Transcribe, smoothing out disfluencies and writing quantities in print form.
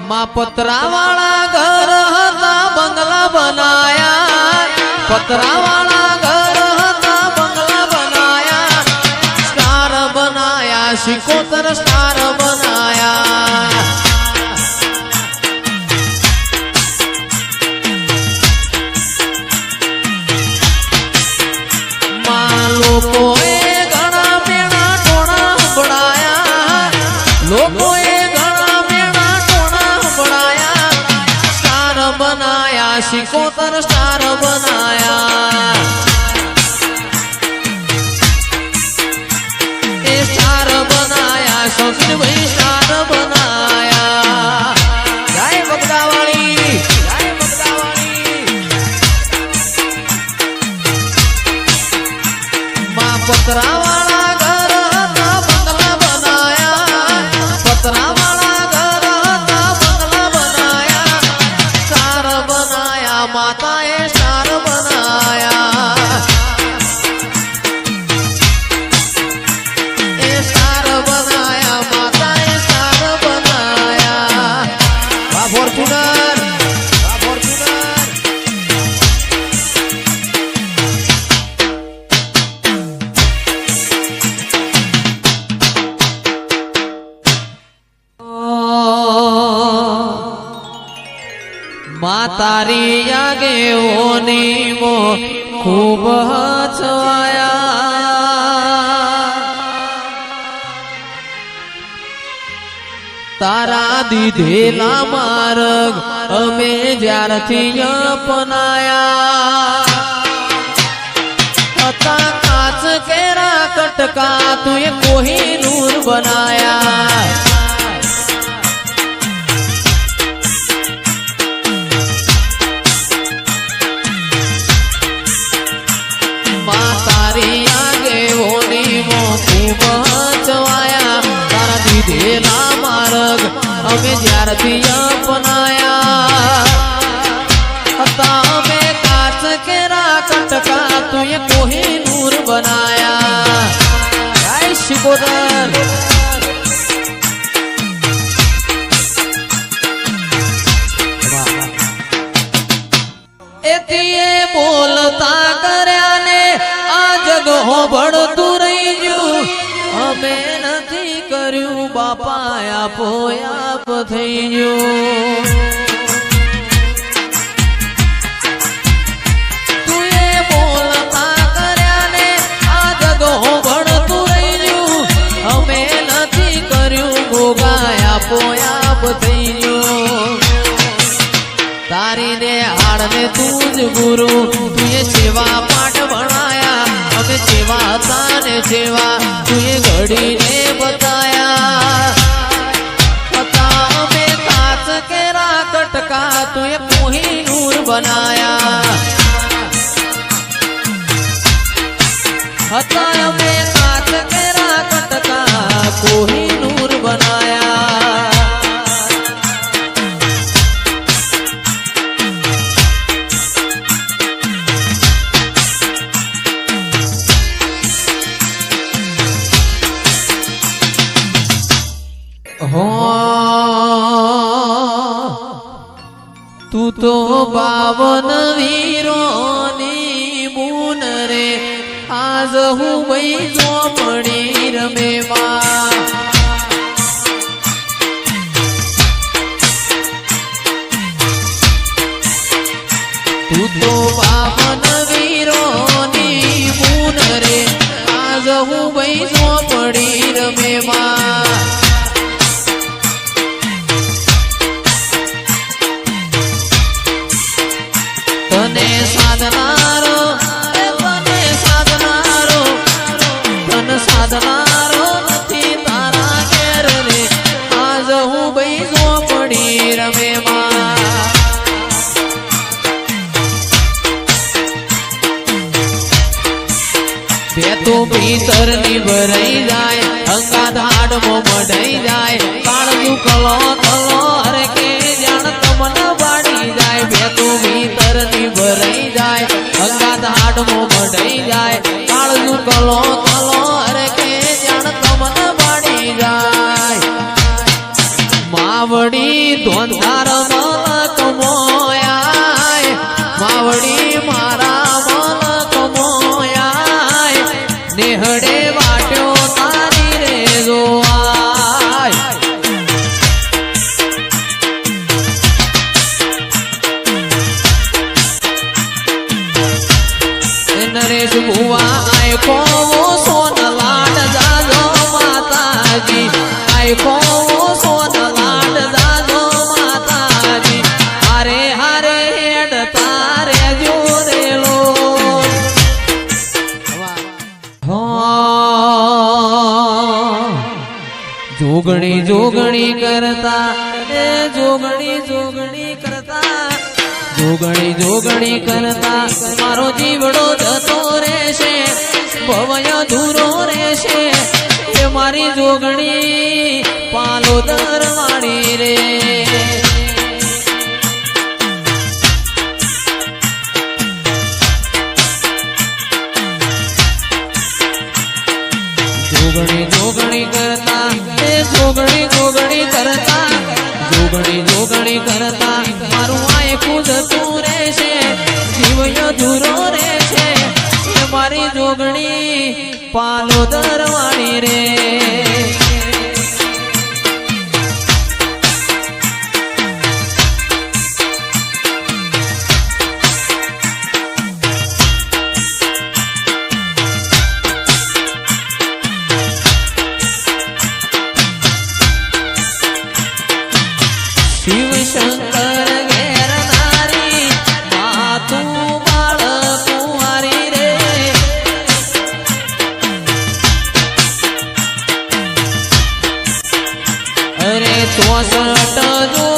माँ पतरा वाला घर था बंगला बनाया, पतरा वाला घर था बंगला बनाया, स्टार बनाया, सिकोतर स्टार बनाया। माँ लोगों घना मेणा टोणा बढ़ाया, लोगों घना मेणा टोणा बढ़ाया, स्टार बनाया, सिकोतर स्टार बनाया। स्टार बनाया, शौकीन भाई स्टार बनाया। जय बगदावाली, जय बगदावाली। माँ पतरा वाला घर था बंगला बनाया, पतरा वाला घर था बंगला बनाया, स्टार बनाया, माताए स्टार बनाया। स्टार बनाया, माताए स्टार बनाया। वाह फॉर्च्यूनर, वाह फॉर्च्यूनर। माँ तारी आगे ओनी मो खूब हचवाया, तारा दीधेला मार्ग अमे ज्यारथी अपनाया। हता काच केरा कटका तुए कोहिनूर बनाया। माँ तारी आगे ओनी मो खूब हचवाया, तारा दीधेला मार्ग अमे ज्यारथी अपनाया। हता अमे काच केरा कटका तुए कोहिनूर बनाया। जय सिकोतर। एतिए बोलता कर्या ने आ जग होबळતું રહી ગયું, અમે નથી કર્યું બાપા આપો આપ થઈ ગયું। તુએ બોલતા કર્યા ને આ જગ હોબળતું રહી ગયું, અમે નથી કર્યું ભોગા આપો આપ થઈ ગયું। तारी ने हाड़ ने तूज गुरु तुए सेवा पाठ बनाया, हमें सेवा ताने सेवा तुए घड़ी ने बताया। पता हमें काच केरा कटका तुए कोहिनूर बनाया। हता हमें काच केरा कटका कोहिनूर बनाया। तू तो बावन वीरोनी बून रे, आज हूँ वही झोपड़ी रमे माँ। तू तो बावन वीरोनी बून रे, आज हूँ वही झोपड़ी रमे माँ। तने साधनारो, तने साधनारो, तन साधनारो नथी तारा घेर रे, आज हूँ भाई झोपड़ी रमे माँ। बे तो भीतर नी भराई जाए, अंगा धाड़ मो मढ़ाई जाए, काळजू कलो कलो हरे के जान तमन बाड़ी जाए। बे तो भीतर नी भराई जाए, अंगा धाड़ मो मढ़ाई जाए, काळजू कलो कलो हरे के जान तमन बाड़ी जाए। ધોંધાર મલક મોયાય માવડી મારા મલક મોયાય નેહડે વાટ્યો તારી રે જોવાય નરેશ ભુવા આય કોવો સોન લાડ જાજો માતાજી આય કોવો સોન લાડ જાજો માતાજી હારે હારે હેડ તારે જોરેલો જોગણી જોગણી કરતા એ જોગણી જોગણી કરતા જોગણી જોગણી કરતા મારો જીવડો જતો રહેશે ભવય ધૂરો રહેશે એ મારી જોગણી પાલો દરવાણી રે જોગણી જોગણી કરતા એ જોગણી જોગણી કરતા જોગણી જોગણી કરતા મારું આખું જતું રહેશે જીવય ધૂરો રહેશે એ મારી જોગણી પાલો દરવાણી રે શિવ શંકર ઘેર નારી માતું બાળ કુંવારી રે અરે 64